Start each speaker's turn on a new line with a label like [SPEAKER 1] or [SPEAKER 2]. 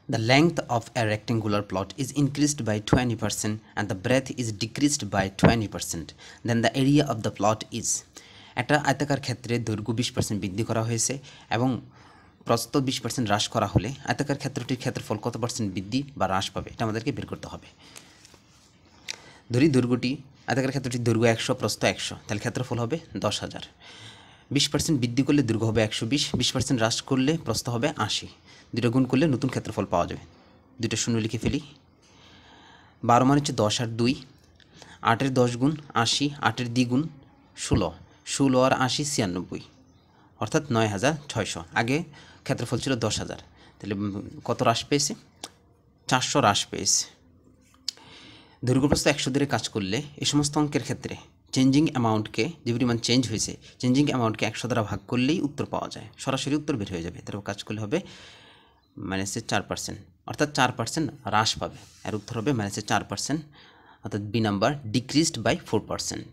[SPEAKER 1] The length of a rectangular plot is increased by 20% and the breadth is decreased by 20%. Then the area of the plot is. একটা আয়তাকার ক্ষেত্রে দৈর্ঘ্য 20% বৃদ্ধি করা হয়েছে এবং প্রস্থ 20% হ্রাস করা হলে আয়তাকার ক্ষেত্রটির ক্ষেত্রফল কত পার্সেন্ট বৃদ্ধি বা হ্রাস পাবে এটা আমাদেরকে বের করতে হবে। ধরি দৈর্ঘ্যটি আয়তাকার ক্ষেত্রটির দৈর্ঘ্য 100 প্রস্থ 100, তাহলে ক্ষেত্রফল হবে 10,000। 20% বৃদ্ধি করলে দৈর্ঘ্য হবে 120, 20% হ্রাস করলে প্রস্থ হবে 80। দুটো গুণ করলে নতুন ক্ষেত্রফল পাওয়া যাবে। দুটো শূন্য লিখে ফেলি। 12 মানে হচ্ছে 10 আর 2, 8-এর 10 গুণ 80, 8-এর দ্বিগুণ 16, 16 আর 80 96, অর্থাৎ 9600। আগে ক্ষেত্রফল ছিল 10,000, তাহলে কত হ্রাস পেয়েছে? 400 হ্রাস পেয়েছে। দৈর্ঘ্যপ্রস্থ 100 ধরে কাজ করলে এই সমস্ত অঙ্কের ক্ষেত্রে চেঞ্জিং অ্যামাউন্টকে, যে পরিমাণ চেঞ্জ হয়েছে, চেঞ্জিং অ্যামাউন্টকে 100 দ্বারা ভাগ করলেই উত্তর পাওয়া যায়, সরাসরি উত্তর বের হয়ে যাবে। তারপর কাজ করলে হবে -4%, অর্থাৎ 4% হ্রাস পাবে। এর উত্তর হবে -4%, অর্থাৎ বি নাম্বার, ডিক্রিজড বাই 4%।